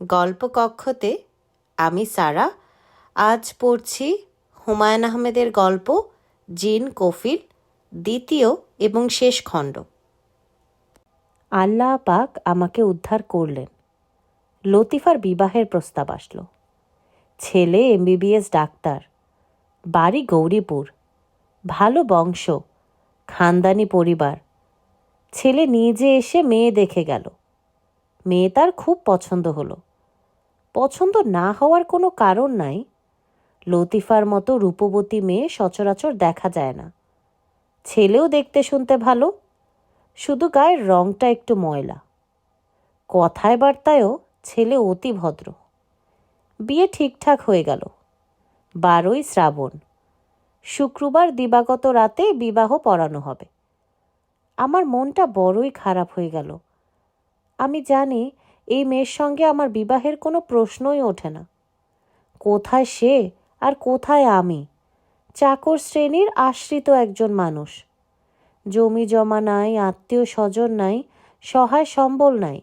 গল্প কক্ষতে আমি সারা আজ পড়ছি হুমায়ুন আহমেদের গল্প জিন কফিল দ্বিতীয় এবং শেষ খণ্ড। আল্লাহ পাক আমাকে উদ্ধার করলেন। লতিফার বিবাহের প্রস্তাব আসলো। ছেলে এমবিবিএস ডাক্তার, বাড়ি গৌরীপুর, ভালো বংশ, খানদানি পরিবার। ছেলে নিজে এসে মেয়ে দেখে গেল। মেয়ে তার খুব পছন্দ হলো। পছন্দ না হওয়ার কোনো কারণ নাই। লতিফার মতো রূপবতী মেয়ে সচরাচর দেখা যায় না। ছেলেও দেখতে শুনতে ভালো, শুধু গায়ের রংটা একটু ময়লা। কথায় বার্তায়ও ছেলে অতি ভদ্র। বিয়ে ঠিকঠাক হয়ে গেল। 12ই শ্রাবণ, শুক্রবার দিবাগত রাতে বিবাহ পড়ানো হবে। আমার মনটা বড়ই খারাপ হয়ে গেল। আমি জানি এই মেয়ের সঙ্গে আমার বিবাহের কোনো প্রশ্নই ওঠে না। কোথায় সে আর কোথায় আমি? চাকর শ্রেণীর আশ্রিত একজন মানুষ। জমি জমা নাই, আত্মীয় স্বজন নাই, সহায় সম্বল নাই।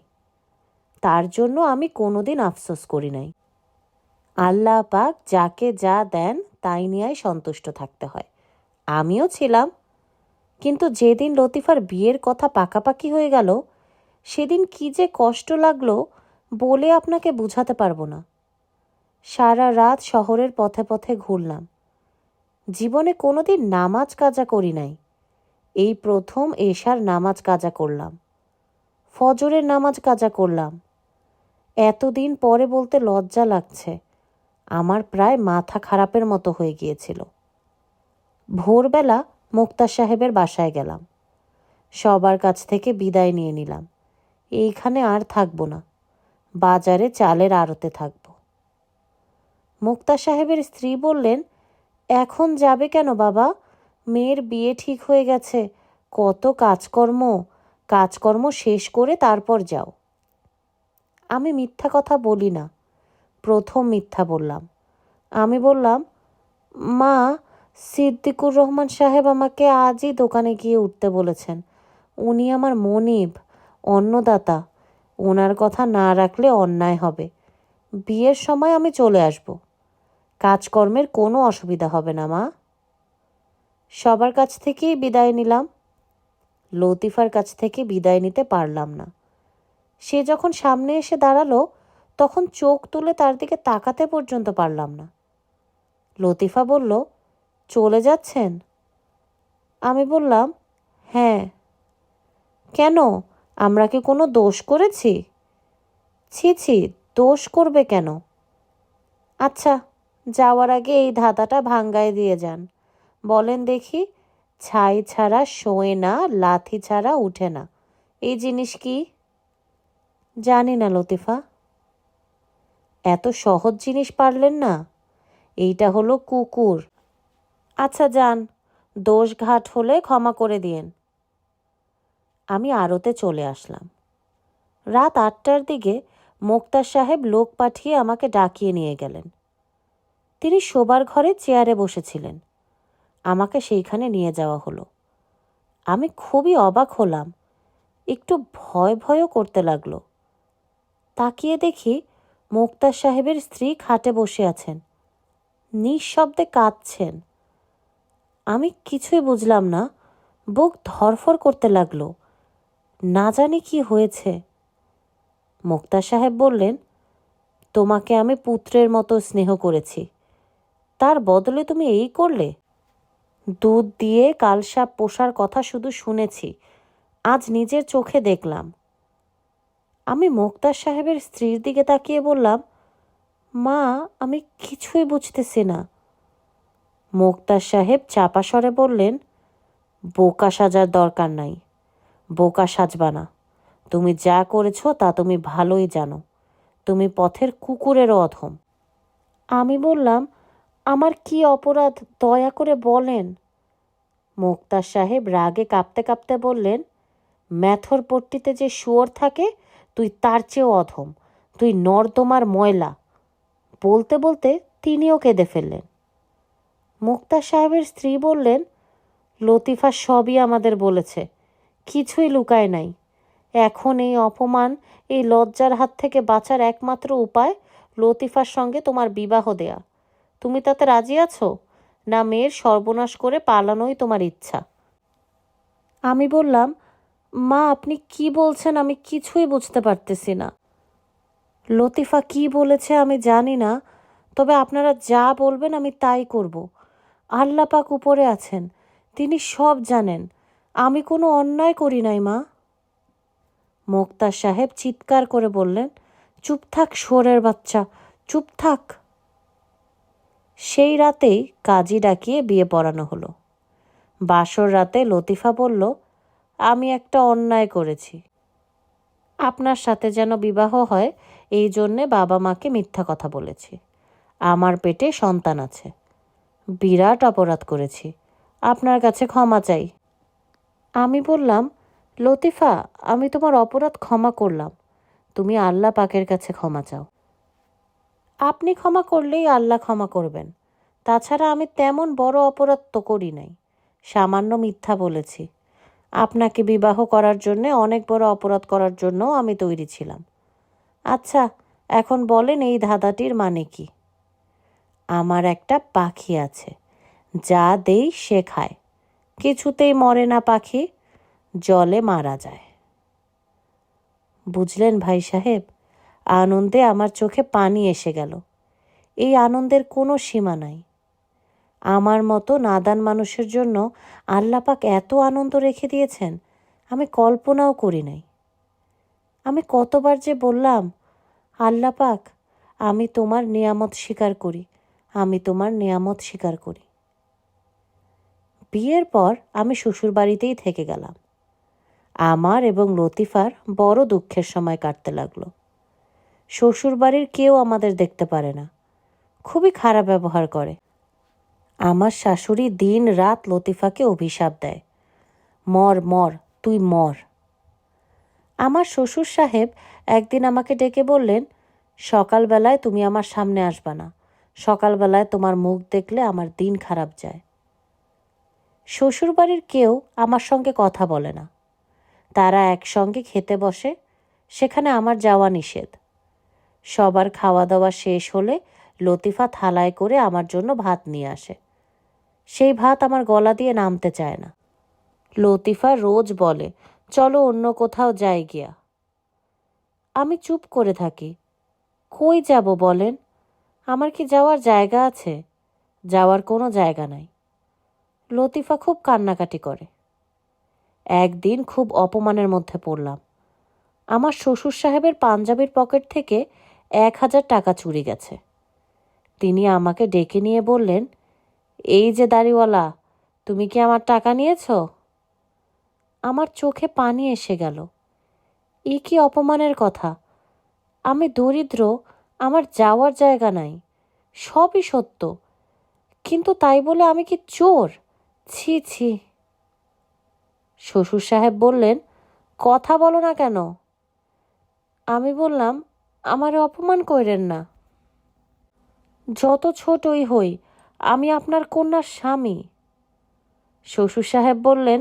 তার জন্য আমি কোনোদিন আফসোস করি নাই। আল্লাহ পাক যাকে যা দেন তাই নিয়েই সন্তুষ্ট থাকতে হয়। আমিও ছিলাম। কিন্তু যেদিন লতিফার বিয়ের কথা পাকাপাকি হয়ে গেল, সেদিন কি যে কষ্ট লাগলো বলে আপনাকে বুঝাতে পারবো না। সারা রাত শহরের পথে পথে ঘুরলাম। জীবনে কোনোদিন নামাজ কাজা করি নাই। এই প্রথম এশার নামাজ কাজা করলাম, ফজরের নামাজ কাজা করলাম। এতদিন পরে বলতে লজ্জা লাগছে, আমার প্রায় মাথা খারাপের মতো হয়ে গিয়েছিল। ভোরবেলা মুক্তার সাহেবের বাসায় গেলাম। সবার কাছ থেকে বিদায় নিয়ে নিলাম। এইখানে আর থাকবো না, বাজারে চালের আড়তে থাকব। মুক্তার সাহেবের স্ত্রী বললেন, এখন যাবে কেন বাবা? মেয়ের বিয়ে ঠিক হয়ে গেছে, কত কাজকর্ম শেষ করে তারপর যাও। আমি মিথ্যা কথা বলি না, প্রথম মিথ্যা বললাম। আমি বললাম, মা, সিদ্দিকুর রহমান সাহেব আমাকে আজই দোকানে গিয়ে উঠতে বলেছেন। উনি আমার মনিব, অন্নদাতা। ওনার কথা না রাখলে অন্যায় হবে। বিয়ের সময় আমি চলে আসব। কাজকর্মের কোনো অসুবিধা হবে না মা। সবার কাছ থেকেই বিদায় নিলাম। লতিফার কাছ থেকে বিদায় নিতে পারলাম না। সে যখন সামনে এসে দাঁড়ালো, তখন চোখ তুলে তার দিকে তাকাতে পর্যন্ত পারলাম না। লতিফা বলল, চলে যাচ্ছেন? আমি বললাম, হ্যাঁ। কেন, আমরা কি কোনো দোষ করেছি? ছি ছি, দোষ করবে কেন? আচ্ছা, যাওয়ার আগে এই ধাঁধাটা ভাঙ্গায় দিয়ে যান। বলেন দেখি, ছাই ছাড়া শোয় না, লাথি ছাড়া উঠে না, এই জিনিস কি? জানি না লতিফা। এত সহজ জিনিস পারলেন না? এইটা হলো কুকুর। আচ্ছা যান, দোষ ঘাট হলে ক্ষমা করে দিয়েন। আমি আড়তে চলে আসলাম। রাত 8টার দিকে মোক্তার সাহেব লোক পাঠিয়ে আমাকে ডাকিয়ে নিয়ে গেলেন। তিনি শোবার ঘরে চেয়ারে বসেছিলেন। আমাকে সেইখানে নিয়ে যাওয়া হলো। আমি খুবই অবাক হলাম, একটু ভয় ভয়ও করতে লাগলো। তাকিয়ে দেখি মোক্তার সাহেবের স্ত্রী খাটে বসে আছেন, নিঃশব্দে কাঁদছেন। আমি কিছুই বুঝলাম না, বুক ধড়ফড় করতে লাগলো। না জানি কি হয়েছে। মোক্তার সাহেব বললেন, তোমাকে আমি পুত্রের মতো স্নেহ করেছি, তার বদলে তুমি এই করলে? দুধ দিয়ে কালসাপ পোষার কথা শুধু শুনেছি, আজ নিজের চোখে দেখলাম। আমি মোক্তার সাহেবের স্ত্রীর দিকে তাকিয়ে বললাম, মা, আমি কিছুই বুঝতেছি না। মোক্তার সাহেব চাপা স্বরে বললেন, বোকা সাজার দরকার নাই, বোকা সাজবা না। তুমি যা করেছ তা তুমি ভালোই জানো। তুমি পথের কুকুরেরও অধম। আমি বললাম, আমার কি অপরাধ, দয়া করে বলেন। মোক্তার সাহেব রাগে কাঁপতে কাঁপতে বললেন, ম্যাথর পট্টিতে যে শুয়োর থাকে তুই তার চেয়েও অধম, তুই নর্দমার ময়লা। বলতে বলতে তিনিও কেঁদে ফেললেন। মোক্তার সাহেবের স্ত্রী বললেন, লতিফা সবই আমাদের বলেছে, কিছুই লুকায় নাই। এখন এই অপমান, এই লজ্জার হাত থেকে বাঁচার একমাত্র উপায় লতিফার সঙ্গে তোমার বিবাহ দেয়া। তুমি তাতে রাজি আছো, না মেয়ের সর্বনাশ করে পালানোই তোমার ইচ্ছা? আমি বললাম, মা আপনি কি বলছেন আমি কিছুই বুঝতে পারতেছি না। লতিফা কি বলেছে আমি জানি না, তবে আপনারা যা বলবেন আমি তাই করব। আল্লাহ পাক উপরে আছেন, তিনি সব জানেন। আমি কোনো অন্যায় করি নাই মা। মোক্তার সাহেব চিৎকার করে বললেন, চুপ থাক শুয়োরের বাচ্চা, চুপ থাক। সেই রাতেই কাজী ডাকিয়ে বিয়ে পড়ানো হলো। বাসর রাতে লতিফা বলল, আমি একটা অন্যায় করেছি। আপনার সাথে যেন বিবাহ হয় এই জন্যে বাবা মাকে মিথ্যা কথা বলেছি। আমার পেটে সন্তান আছে। বিরাট অপরাধ করেছি, আপনার কাছে ক্ষমা চাই। আমি বললাম, লতিফা আমি তোমার অপরাধ ক্ষমা করলাম, তুমি আল্লাহ পাকের কাছে ক্ষমা চাও। আপনি ক্ষমা করলেই আল্লাহ ক্ষমা করবেন। তাছাড়া আমি তেমন বড় অপরাধ তো করি নাই, সামান্য মিথ্যা বলেছি। আপনাকে বিবাহ করার জন্যে অনেক বড় অপরাধ করার জন্যও আমি তৈরি ছিলাম। আচ্ছা এখন বলেন এই ধাঁধাটির মানে কি? আমার একটা পাখি আছে, যা দেই সে খায়, কিছুতেই মরে না পাখি, জলে মারা যায়। বুঝলেন ভাই সাহেব, আনন্দে আমার চোখে পানি এসে গেল। এই আনন্দের কোনো সীমা নাই। আমার মতো নাদান মানুষের জন্য আল্লাহ পাক এত আনন্দ রেখে দিয়েছেন আমি কল্পনাও করি নাই। আমি কতবার যে বললাম, আল্লাহ পাক আমি তোমার নিয়ামত স্বীকার করি, আমি তোমার নিয়ামত স্বীকার করি। বিয়ের পর আমি শ্বশুরবাড়িতেই থেকে গেলাম। আমার এবং লতিফার বড় দুঃখের সময় কাটতে লাগলো। শ্বশুরবাড়ির কেউ আমাদের দেখতে পারে না, খুবই খারাপ ব্যবহার করে। আমার শাশুড়ি দিন রাত লতিফাকে অভিশাপ দেয়, মর মর তুই মর। আমার শ্বশুর সাহেব একদিন আমাকে ডেকে বললেন, সকালবেলায় তুমি আমার সামনে আসবা না, সকালবেলায় তোমার মুখ দেখলে আমার দিন খারাপ যায়। শ্বশুরবাড়ির কেউ আমার সঙ্গে কথা বলে না, তারা একসঙ্গে খেতে বসে, সেখানে আমার যাওয়া নিষেধ। সবার খাওয়া দাওয়া শেষ হলে লতিফা থালায় করে আমার জন্য ভাত নিয়ে আসে। সেই ভাত আমার গলা দিয়ে নামতে চায় না। লতিফা রোজ বলে, চলো অন্য কোথাও যাই গিয়া। আমি চুপ করে থাকি। কই যাব বলেন? আমার কি যাওয়ার জায়গা আছে? যাওয়ার কোনো জায়গা নাই। লতিফা খুব কান্নাকাটি করে। একদিন খুব অপমানের মধ্যে পড়লাম। আমার শ্বশুর সাহেবের পাঞ্জাবির পকেট থেকে 1,000 টাকা চুরি গেছে। তিনি আমাকে ডেকে নিয়ে বললেন, এই যে দাড়িওয়ালা, তুমি কি আমার টাকা নিয়েছ? আমার চোখে পানি এসে গেল। এ কি অপমানের কথা! আমি দরিদ্র, আমার যাওয়ার জায়গা নাই, সবই সত্য, কিন্তু তাই বলে আমি কি চোর? ছি ছি। শ্বশুর সাহেব বললেন, কথা বলো না কেন? আমি বললাম, আমারে অপমান কইরেন না। যত ছোটই হই আমি আপনার কন্যার স্বামী। শ্বশুর সাহেব বললেন,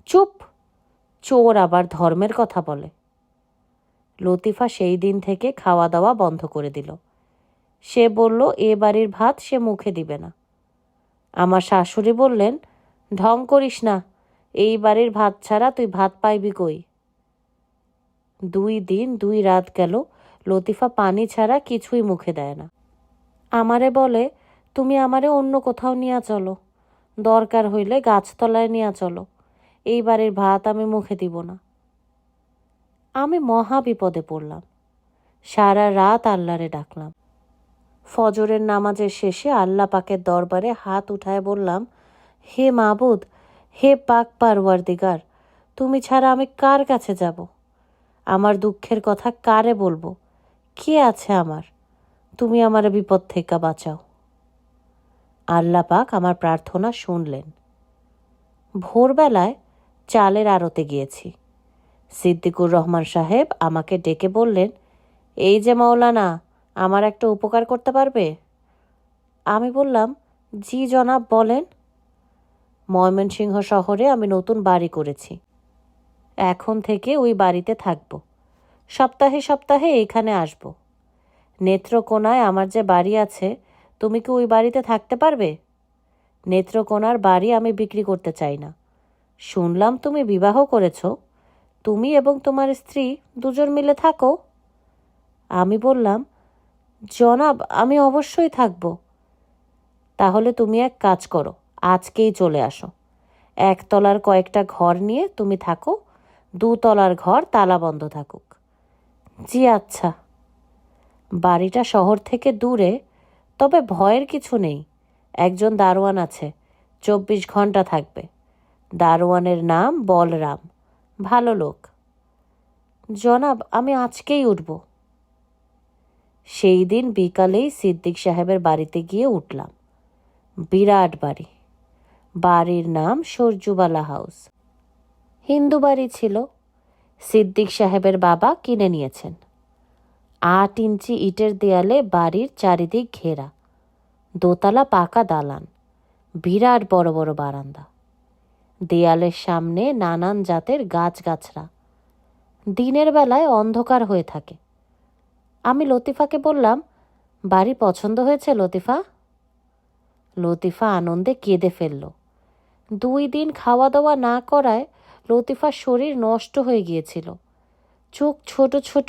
চুপ, চোর আবার ধর্মের কথা বলে। লতিফা সেই দিন থেকে খাওয়া দাওয়া বন্ধ করে দিল। সে বলল এ বাড়ির ভাত সে মুখে দিবে না। আমার শাশুড়ি বললেন, ঢং করিস না, এই বাড়ির ভাত ছাড়া তুই ভাত পাইবি কই? 2 দিন 2 রাত গেল, লতিফা পানি ছাড়া কিছুই মুখে দেয় না। আমারে বলে, তুমি আমারে অন্য কোথাও নিয়ে চলো, দরকার হইলে গাছতলায় নিয়ে চলো, এই বাড়ির ভাত আমি মুখে দিব না। আমি মহা বিপদে পড়লাম। সারা রাত আল্লাহরে ডাকলাম। ফজরের নামাজের শেষে আল্লাহ পাকের দরবারে হাত উঠায় বললাম, হে মাবুদ, হে পাক পারওয়ারদিগার, তুমি ছাড়া আমি কার কাছে যাব? আমার দুঃখের কথা কারে বলবো? কে আছে আমার? তুমি আমার বিপদ থেকে বাঁচাও। আল্লাহ পাক আমার প্রার্থনা শুনলেন। ভোরবেলায় চালের আড়তে গিয়েছি। সিদ্দিকুর রহমান সাহেব আমাকে ডেকে বললেন, এই যে মৌলানা, আমার একটা উপকার করতে পারবে? আমি বললাম, জি জনাব বলেন। ময়মনসিংহ শহরে আমি নতুন বাড়ি করেছি। এখন থেকে ওই বাড়িতে থাকবো, সপ্তাহে সপ্তাহে এখানে আসব। নেত্রকোনায় আমার যে বাড়ি আছে, তুমি কি ওই বাড়িতে থাকতে পারবে? নেত্রকোনার বাড়ি আমি বিক্রি করতে চাই না। শুনলাম তুমি বিবাহ করেছ, তুমি এবং তোমার স্ত্রী দুজন মিলে থাকো। আমি বললাম, জনাব, আমি অবশ্যই থাকব। তাহলে তুমি এক কাজ করো, আজকেই চলে আসো। একতলার কয়েকটা ঘর নিয়ে তুমি থাকো, 2 তলার ঘর তালা বন্ধ থাকুক। জি আচ্ছা। বাড়িটা শহর থেকে দূরে, তবে ভয়ের কিছু নেই। একজন দারোয়ান আছে, 24 ঘন্টা থাকবে। দারোয়ানের নাম বলরাম, ভালো লোক। জনাব, আমি আজকেই উঠব। সেই দিন বিকালেই সিদ্দিক সাহেবের বাড়িতে গিয়ে উঠলাম। বিরাট বাড়ি। বাড়ির নাম সরজুবালা হাউস। হিন্দু বাড়ি ছিল। সিদ্দিক সাহেবের বাবা কিনে নিয়েছেন। 8 ইঞ্চি ইটের দেয়ালে বাড়ির চারিদিক ঘেরা। দোতলা পাকা দালান, বিরাট বড় বড় বারান্দা। দেয়ালের সামনে নানান জাতের গাছগাছরা। দিনের বেলায় অন্ধকার হয়ে থাকে। আমি লতিফাকে বললাম, বাড়ি পছন্দ হয়েছে লতিফা? লতিফা আনন্দে কেঁদে ফেলল। 2 দিন খাওয়া দাওয়া না করায় লতিফার শরীর নষ্ট হয়ে গিয়েছিল। চোখ ছোট ছোট,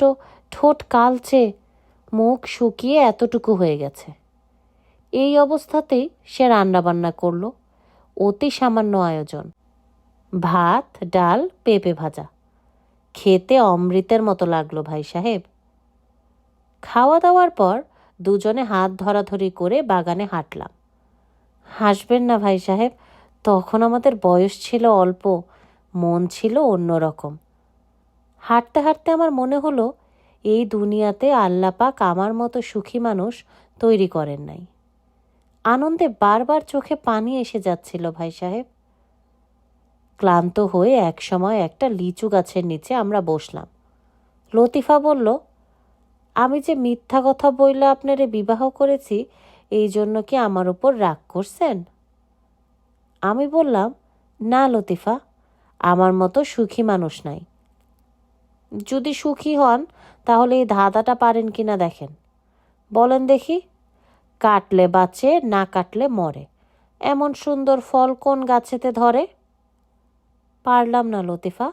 ঠোঁট কালচে, মুখ শুকিয়ে এতটুকু হয়ে গেছে। এই অবস্থাতেই সে রান্নাবান্না করল। অতি সামান্য আয়োজন, ভাত, ডাল, পেঁপে ভাজা। খেতে অমৃতের মতো লাগলো ভাই সাহেব। খাওয়া দাওয়ার পর দুজনে হাত ধরাধরি করে বাগানে হাঁটলাম। হাসবেন না ভাই সাহেব, তখন আমাদের বয়স ছিল অল্প, মন ছিল অন্যরকম। হাঁটতে হাঁটতে আমার মনে হলো, এই দুনিয়াতে আল্লাহ পাক আমার মতো সুখী মানুষ তৈরি করেন নাই। আনন্দে বারবার চোখে পানি এসে যাচ্ছিল ভাই সাহেব। ক্লান্ত হয়ে একসময় একটা লিচু গাছের নিচে আমরা বসলাম। লতিফা বলল, আমি যে মিথ্যা কথা বইলা আপনারে বিবাহ করেছি, এই জন্য কি আমার উপর রাগ করছেন? আমি বললাম, না লতিফা, আমার মতো সুখী মানুষ নাই। যদি সুখী হন তাহলে এই ধাঁধাটা পারেন কিনা দেখেন। বলেন দেখি, কাটলে বাঁচে, না কাটলে মরে, এমন সুন্দর ফল কোন গাছেতে ধরে? পারলাম না লতিফা।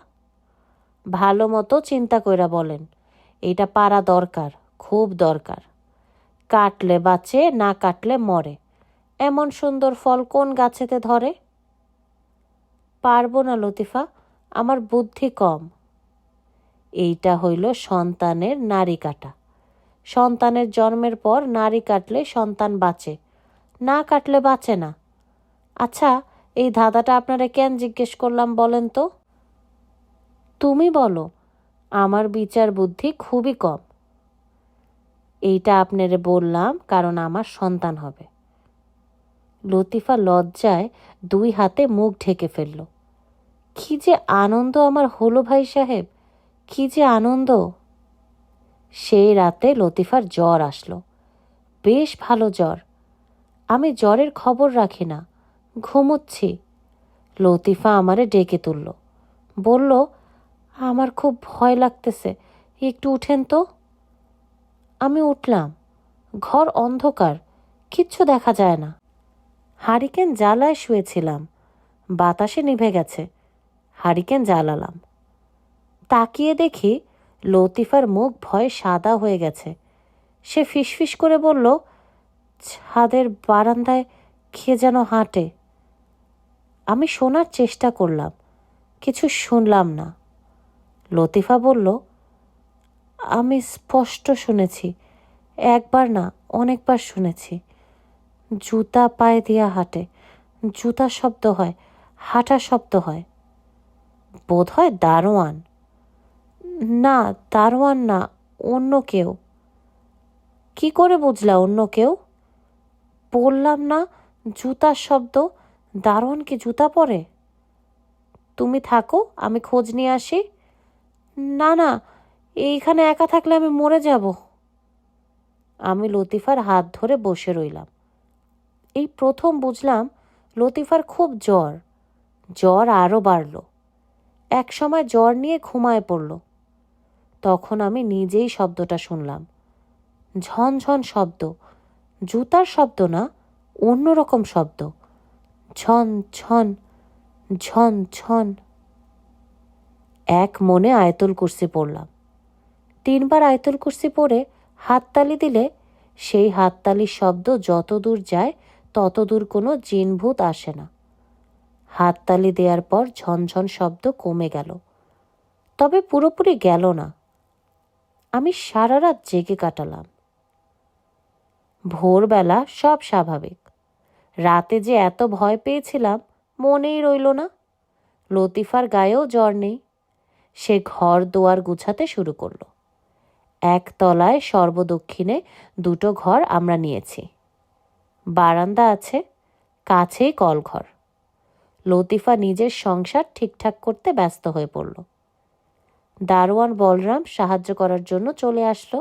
ভালো মতো চিন্তা কইরা বলেন, এটা পারা দরকার, খুব দরকার। কাটলে বাঁচে, না কাটলে মরে, এমন সুন্দর ফল কোন গাছেতে ধরে? পারবো না লতিফা, আমার বুদ্ধি কম। এইটা হইল সন্তানের নাড়ি কাটা। সন্তানের জন্মের পর নাড়ি কাটলে সন্তান বাঁচে, না কাটলে বাঁচে না। আচ্ছা, এই ধাঁধাটা আপনারা কেন জিজ্ঞেস করলাম বলেন তো? তুমি বলো, আমার বিচার বুদ্ধি খুবই কম। এইটা আপনারে বললাম কারণ আমার সন্তান হবে। লতিফা লজ্জায় 2 হাতে মুখ ঢেকে ফেলল। কি যে আনন্দ আমার হলো ভাই সাহেব, কি যে আনন্দ! সেই রাতে লতিফার জ্বর আসলো, বেশ ভালো জ্বর। আমি জ্বরের খবর রাখি না, ঘুমোচ্ছি। লতিফা আমারে ডেকে তুলল, বলল, আমার খুব ভয় লাগতেছে, একটু উঠেন তো। আমি উঠলাম। ঘর অন্ধকার, কিচ্ছু দেখা যায় না। হারিকেন জ্বালায় শুয়েছিলাম, বাতাসে নিভে গেছে। হারিকেন জ্বালালাম। তাকিয়ে দেখি লতিফার মুখ ভয়ে সাদা হয়ে গেছে। সে ফিসফিস করে বলল, ছাদের বারান্দায় কে যেন হাঁটে। আমি শোনার চেষ্টা করলাম, কিছু শুনলাম না। লতিফা বলল, আমি স্পষ্ট শুনেছি, একবার না অনেকবার শুনেছি। জুতা পায়ে দিয়া হাঁটে, জুতার শব্দ হয়, হাঁটার শব্দ হয়। বোধ হয় দারোয়ান। না, দারোয়ান না, অন্য কেউ। কি করে বুঝলা অন্য কেউ? বললাম না, জুতার শব্দ। দারোয়ান কি জুতা পরে? তুমি থাকো, আমি খোঁজ নিয়ে আসি। না না, এইখানে একা থাকলে আমি মরে যাব। আমি লতিফার হাত ধরে বসে রইলাম। এই প্রথম বুঝলাম লতিফার খুব জ্বর। জ্বর আরও বাড়ল। একসময় জ্বর নিয়ে ঘুমায় পড়ল। তখন আমি নিজেই শব্দটা শুনলাম। ঝনঝন শব্দ, জুতার শব্দ না, অন্যরকম শব্দ। ঝন ঝন ঝন ঝন। এক মনে আয়তুল কুরসি পড়লাম। 3 বার আয়তুল কুরসি পড়ে হাততালি দিলে সেই হাততালির শব্দ যত দূর যায় তত দূর কোনো জিনভূত আসে না। হাততালি দেওয়ার পর ঝনঝন শব্দ কমে গেল, তবে পুরোপুরি গেল না। আমি সারা রাত জেগে কাটালাম। ভোরবেলা সব স্বাভাবিক। রাতে যে এত ভয় পেয়েছিলাম মনেই রইল না। লতিফার গায়েও জ্বর নেই। সে ঘর দুয়ার গুছাতে শুরু করলো। 1 তলায় সর্বদক্ষিণে 2টো ঘর আমরা নিয়েছি। বারান্দা আছে, কাছেই কলঘর। লতিফা নিজের সংসার ঠিকঠাক করতে ব্যস্ত হয়ে পড়ল। দারোয়ান বলরাম সাহায্য করার জন্য চলে আসলো।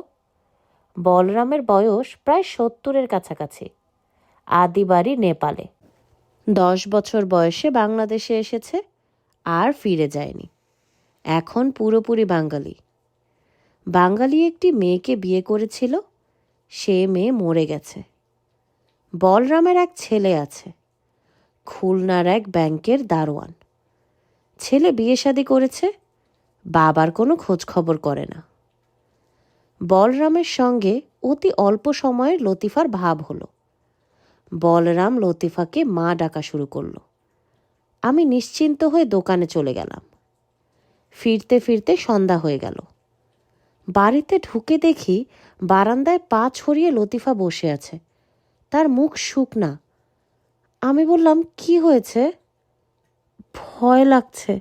বলরামের বয়স প্রায় 70-এর কাছাকাছি। আদি বাড়ি নেপালে। 10 বছর বয়সে বাংলাদেশে এসেছে, আর ফিরে যায়নি। এখন পুরোপুরি বাঙালি। বাঙালি একটি মেয়েকে বিয়ে করেছিল, সে মেয়ে মরে গেছে। বলরামের এক ছেলে আছে, খুলনার এক ব্যাংকের দারোয়ান। ছেলে বিয়ে শাদী করেছে, বাবার কোনো খোঁজ খবর করে না। বলরামের সঙ্গে অতি অল্প সময়ের লতিফার ভাব হলো। বলরাম লতিফাকে মা ডাকা শুরু করলো। আমি নিশ্চিন্ত হয়ে দোকানে চলে গেলাম। ফিরতে ফিরতে সন্ধ্যা হয়ে গেল। বাড়িতে ঢুকে দেখি বারান্দায় পা ছড়িয়ে লতিফা বসে আছে, তার মুখ শুকনা। আমি বললাম, কি হয়েছে? ভয় লাগছে।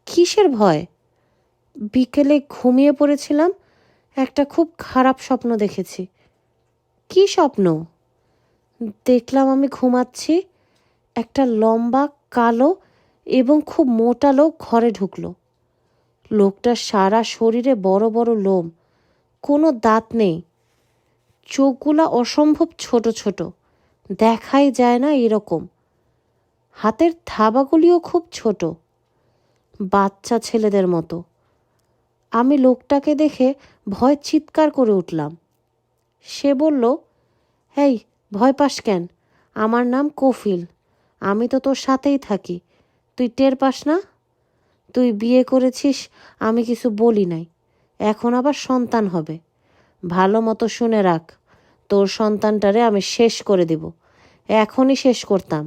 কিসের ভয়? বিকেলে ঘুমিয়ে পড়েছিলাম, একটা খুব খারাপ স্বপ্ন দেখেছি। কি স্বপ্ন? দেখলাম আমি ঘুমাচ্ছি, একটা লম্বা কালো এবং খুব মোটা লোক ঘরে ঢুকলো। লোকটার সারা শরীরে বড় বড় লোম, কোনো দাঁত নেই। চোখগুলা অসম্ভব ছোট ছোট, দেখাই যায় না এরকম। হাতের থাবাগুলিও খুব ছোট, বাচ্চা ছেলেদের মতো। আমি লোকটাকে দেখে ভয় চিৎকার করে উঠলাম। সে বলল, এই ভয় পাস কেন? আমার নাম কফিল, আমি তো তোর সাথেই থাকি, তুই টের পাস না? তুই বিয়ে করেছিস, আমি কিছু বলি নাই, এখন আবার সন্তান হবে। ভালো মতো শুনে রাখ, তোর সন্তানটারে আমি শেষ করে দিব। এখনই শেষ করতাম,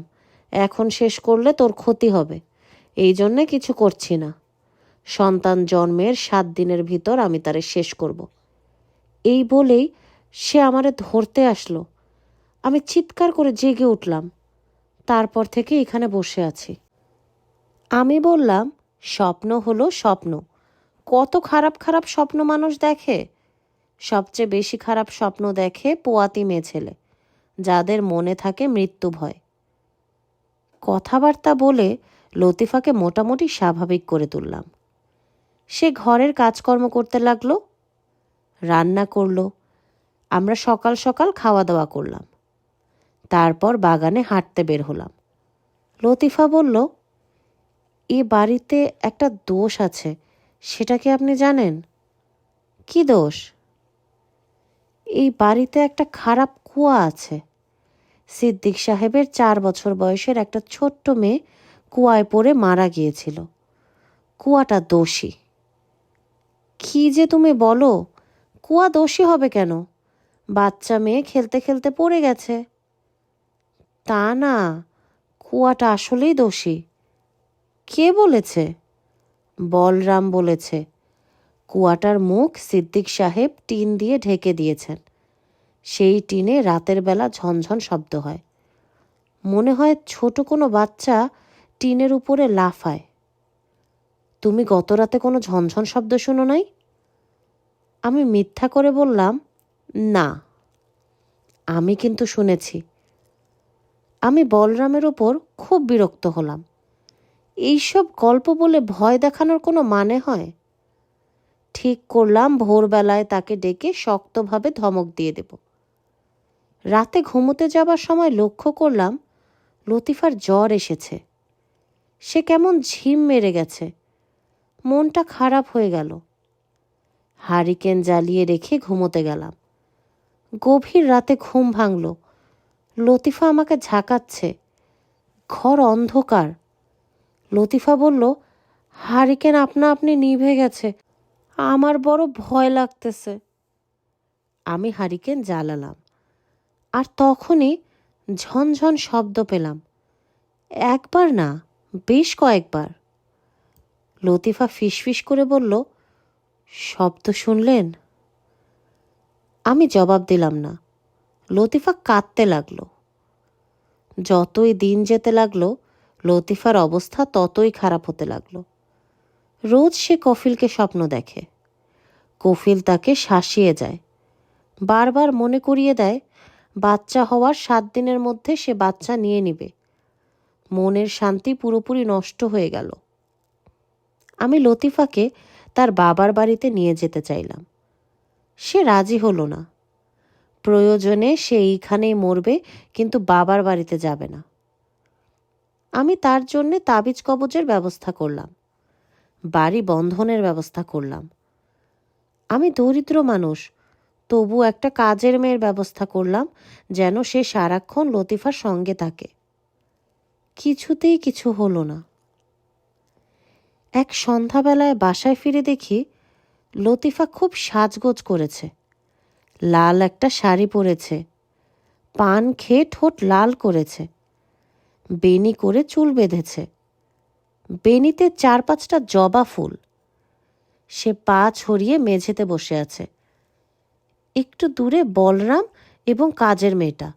এখন শেষ করলে তোর ক্ষতি হবে, এই জন্যে কিছু করছি না। সন্তান জন্মের 7 দিনের ভিতর আমি তারে শেষ করব। এই বলেই সে আমারে ধরতে আসলো। আমি চিৎকার করে জেগে উঠলাম। তারপর থেকে এখানে বসে আছি। আমি বললাম, স্বপ্ন হলো স্বপ্ন। কত খারাপ খারাপ স্বপ্ন মানুষ দেখে। সবচেয়ে বেশি খারাপ স্বপ্ন দেখে পোয়াতি মেয়ে ছেলে, যাদের মনে থাকে মৃত্যু ভয়। কথাবার্তা বলে লতিফাকে মোটামুটি স্বাভাবিক করে তুললাম। সে ঘরের কাজকর্ম করতে লাগলো, রান্না করলো। আমরা সকাল সকাল খাওয়া দাওয়া করলাম। তারপর বাগানে হাঁটতে বের হলাম। লতিফা বলল, এ বাড়িতে একটা দোষ আছে, সেটা কি আপনি জানেন? কি দোষ? এই বাড়িতে একটা খারাপ কুয়া আছে। সিদ্দিক সাহেবের 4 বছর বয়সের একটা ছোট্ট মেয়ে কুয়ায় পড়ে মারা গিয়েছিল। কুয়াটা দোষী। কি যে তুমি বলো, কুয়া দোষী হবে কেন? বাচ্চা মেয়ে খেলতে খেলতে পড়ে গেছে। তা না, কুয়াটা আসলেই দোষী। কে বলেছে? বলরাম বলেছে। কুয়াটার মুখ সিদ্দিক সাহেব টিন দিয়ে ঢেকে দিয়েছেন। সেই টিনে রাতের বেলা ঝনঝন শব্দ হয়। মনে হয় ছোট কোনো বাচ্চা টিনের উপরে লাফায়। তুমি গত রাতে কোনো ঝনঝন শব্দ শোনো নাই? আমি মিথ্যা করে বললাম, না। আমি কিন্তু শুনেছি। আমি বলরামের ওপর খুব বিরক্ত হলাম। এইসব গল্প বলে ভয় দেখানোর কোনো মানে হয়? ঠিক করলাম ভোরবেলায় তাকে ডেকে শক্তভাবে ধমক দিয়ে দেব। রাতে ঘুমোতে যাবার সময় লক্ষ্য করলাম লতিফার জ্বর এসেছে। সে কেমন ঝিম মেরে গেছে, মনটা খারাপ হয়ে গেল। হারিকেন জ্বালিয়ে রেখে ঘুমোতে গেলাম। গভীর রাতে ঘুম ভাঙল। লতিফা আমাকে ঝাঁকাচ্ছে। ঘর অন্ধকার। লতিফা বলল, হারিকেন আপনা আপনি নিভে গেছে, আমার বড় ভয় লাগতেছে। আমি হারিকেন জ্বালালাম, আর তখনই ঝনঝন শব্দ পেলাম। একবার না, বেশ কয়েকবার। লতিফা ফিসফিস করে বলল, শব্দ শুনলেন? আমি জবাব দিলাম না। লতিফা কাঁদতে লাগলো। যতই দিন যেতে লাগলো, লতিফার অবস্থা ততই খারাপ হতে লাগলো। রোজ সে কফিলকে স্বপ্ন দেখে। কফিল তাকে শাসিয়ে যায়, বারবার মনে করিয়ে দেয় বাচ্চা হওয়ার 7 দিনের মধ্যে সে বাচ্চা নিয়ে নিবে। মনের শান্তি পুরোপুরি নষ্ট হয়ে গেল। আমি লতিফাকে তার বাবার বাড়িতে নিয়ে যেতে চাইলাম। সে রাজি হলো না। প্রয়োজনে সে এইখানেই মরবে, কিন্তু বাবার বাড়িতে যাবে না। আমি তার জন্যে তাবিজ কবজের ব্যবস্থা করলাম, বাড়ি বন্ধনের ব্যবস্থা করলাম। আমি দরিদ্র মানুষ, তবু একটা কাজের মেয়ের ব্যবস্থা করলাম, যেন সে সারাক্ষণ লতিফার সঙ্গে থাকে। কিছুতেই কিছু হলো না। এক সন্ধ্যাবেলায় বাসায় ফিরে দেখি লতিফা খুব সাজগোজ করেছে। লাল একটা শাড়ি পরেছে, পান খেয়ে ঠোঁট লাল করেছে, বেনি করে চুল বেঁধেছে, বেনিতে 4-5টা জবা ফুল। সে পা ছড়িয়ে মেঝেতে বসে আছে। একটু দূরে বলরাম এবং কাজের মেয়েটা,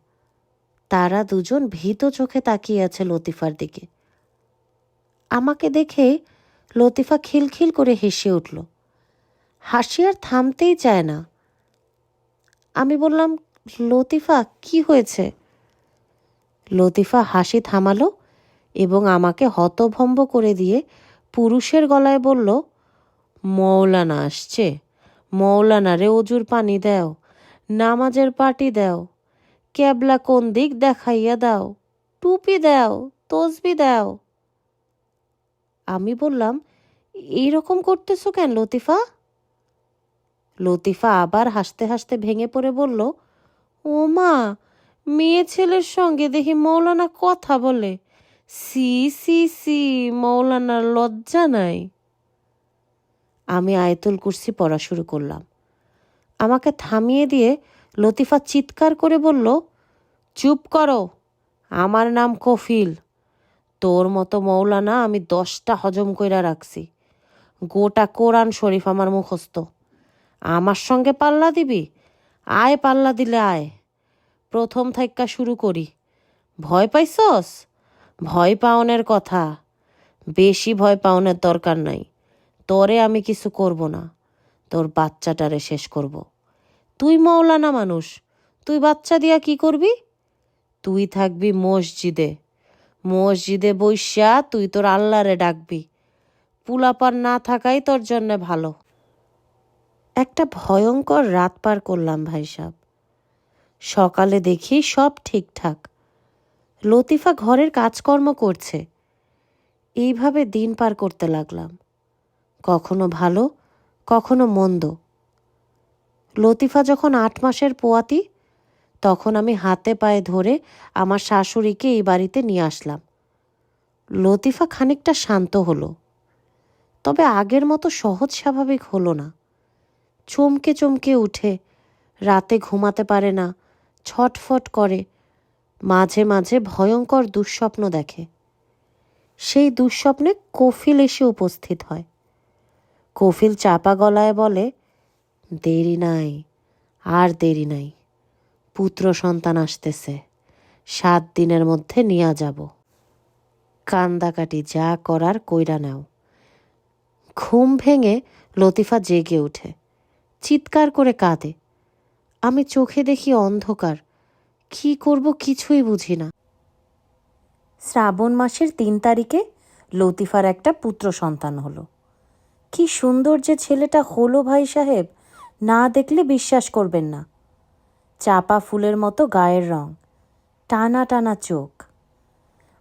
তারা দুজন ভীত চোখে তাকিয়ে আছে লতিফার দিকে। আমাকে দেখে লতিফা খিলখিল করে হেসে উঠল। হাসি আর থামতেই চায় না। আমি বললাম, লতিফা কি হয়েছে? লতিফা হাসি থামালো এবং আমাকে হতভম্ব করে দিয়ে পুরুষের গলায় বলল, মৌলানা আসছে, মৌলানা রে অজুর পানি দাও, নামাজের পাটি দাও, কেবলা কোন দিক দেখাইয়া দাও, টুপি দাও, তসবি দাও। আমি বললাম, এইরকম করতেছো কেন লতিফা? লতিফা আবার হাসতে হাসতে ভেঙে পড়ে বলল, ও মা, মেয়ে ছেলের সঙ্গে দেখি মৌলানা কথা বলে, সি সি সি, মৌলানার লজ্জা নাই। আমি আয়াতুল কুরসি পড়া শুরু করলাম। আমাকে থামিয়ে দিয়ে লতিফা চিৎকার করে বলল, চুপ করো, আমার নাম কফিল। তোর মতো মৌলানা আমি 10টা হজম কইরা রাখছি। গোটা কোরআন শরীফ আমার মুখস্থ। আমার সঙ্গে পাল্লা দিবি? আয়, পাল্লা দিলে আয়। প্রথম থাইক্কা শুরু করি। ভয় পাইছস? ভয় পাওনের কথা, বেশি ভয় পাওনের দরকার নাই। তোরে আমি কিছু করব না, তোর বাচ্চাটারে শেষ করব। তুই মৌলানা মানুষ, তুই বাচ্চা দিয়া কি করবি? তুই থাকবি মসজিদে, মসজিদে বইসা তুই তোর আল্লাহরে ডাকবি। পুলাপান না থাকাই তোর জন্য ভালো। একটা ভয়ঙ্কর রাত পার করলাম ভাই সাহেব। সকালে দেখি সব ঠিকঠাক। লতিফা ঘরের কাজকর্ম করছে। এইভাবে দিন পার করতে লাগলাম, কখনো ভালো, কখনো মন্দ। লতিফা যখন 8 মাসের পোয়াতি, তখন আমি হাতে পায়ে ধরে আমার শাশুড়িকে এই বাড়িতে নিয়ে আসলাম। লতিফা খানিকটা শান্ত হলো, তবে আগের মতো সহজ স্বাভাবিক হলো না। চমকে চমকে উঠে, রাতে ঘুমাতে পারে না, ছটফট করে, মাঝে মাঝে ভয়ঙ্কর দুঃস্বপ্ন দেখে। সেই দুঃস্বপ্নে কফিল এসে উপস্থিত হয়। কফিল চাপা গলায় বলে, দেরি নাই, আর দেরি নাই, পুত্র সন্তান আসতেছে, 7 দিনের মধ্যে নিয়ে যাব। কান্দাকাটি যা করার কইরা নাও। ঘুম ভেঙে লতিফা জেগে ওঠে, চিৎকার করে কাঁদে। আমি চোখে দেখি অন্ধকার, কি করব কিছুই বুঝি না। শ্রাবণ মাসের 3 তারিখে লতিফার একটা পুত্র সন্তান হলো। কি সুন্দর যে ছেলেটা হলো ভাই সাহেব, না দেখলে বিশ্বাস করবেন না। চাপা ফুলের মতো গায়ের রং, টানা টানা চোখ।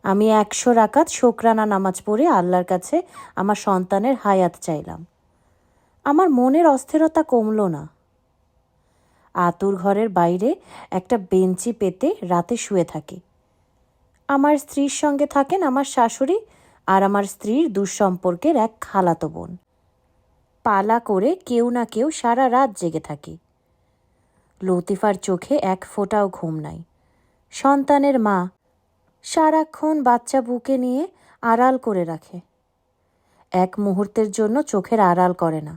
আমি 100 রাকাত শোকরানা নামাজ পড়ে আল্লাহর কাছে আমার সন্তানের হায়াত চাইলাম। আমার মনের অস্থিরতা কমল না। আতুর ঘরের বাইরে একটা বেঞ্চি পেতে রাতে শুয়ে থাকি। আমার স্ত্রীর সঙ্গে থাকেন আমার শাশুড়ি আর আমার স্ত্রীর দুঃসম্পর্কের এক খালাতো বোন। পালা করে কেউ না কেউ সারা রাত জেগে থাকি। লতিফার চোখে এক ফোঁটাও ঘুম নাই। সন্তানের মা, সারাক্ষণ বাচ্চা বুকে নিয়ে আড়াল করে রাখে, এক মুহূর্তের জন্য চোখের আড়াল করে না।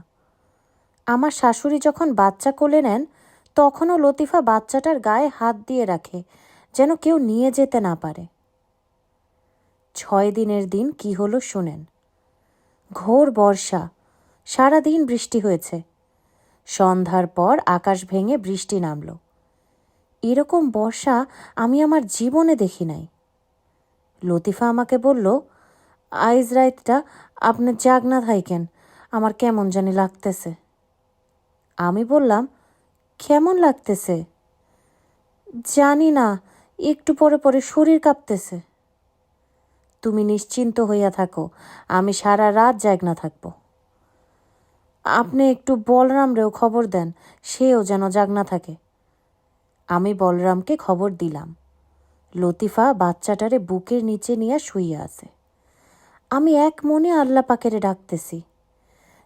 আমার শাশুড়ি যখন বাচ্চা কোলে নেন তখনও লতিফা বাচ্চাটার গায়ে হাত দিয়ে রাখে, যেন কেউ নিয়ে যেতে না পারে। 6 দিনের দিন কি হলো শুনেন। ঘোর বর্ষা, সারাদিন বৃষ্টি হয়েছে। সন্ধ্যার পর আকাশ ভেঙে বৃষ্টি নামল। এরকম বর্ষা আমি আমার জীবনে দেখি নাই। লতিফা আমাকে বলল, আইজ রাতটা আপনি জাগনা থাইকেন, আমার কেমন জানি লাগতেছে। আমি বললাম, কেমন লাগতেছে? জানি না, একটু পরে পরে শরীর কাঁপতেছে। তুমি নিশ্চিন্ত হইয়া থাকো, আমি সারা রাত জাগনা থাকব। আপনি একটু বলরামরেও খবর দেন, সেও যেন জাগনা থাকে। আমি বলরামকে খবর দিলাম। লতিফা বাচ্চাটারে বুকের নিচে নিয়ে শুইয়া আছে। আমি এক মনে আল্লাহ পাকেরে ডাকতেছি।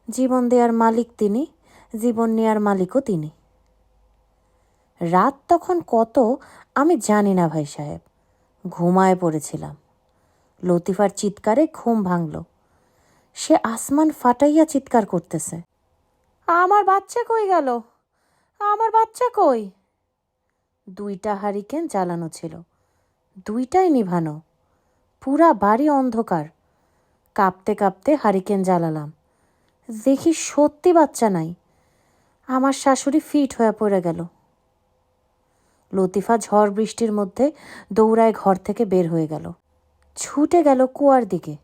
জীবন দেওয়ার মালিক তিনি, জীবন নেয়ার মালিকও তিনি। রাত তখন কত আমি জানি না ভাই সাহেব, ঘুমায় পড়েছিলাম। লতিফার চিৎকারে ঘুম ভাঙল। সে আসমান ফাটাইয়া চিৎকার করতেছে, আমার বাচ্চা কই গেল, আমার বাচ্চা কই? 2টা হারিকেন জ্বালানো ছিল, 2টাই নিভানো। পুরা বাড়ি অন্ধকার। কাঁপতে কাঁপতে হারিকেন জ্বালালাম। দেখি সত্যি বাচ্চা নাই। আমার শাশুড়ি ফিট হয়ে পড়ে গেল। লতিফা ঝড় বৃষ্টির মধ্যে দৌড়ায় ঘর থেকে বের হয়ে গেল, ছুটে গেল কুয়ার দিকে।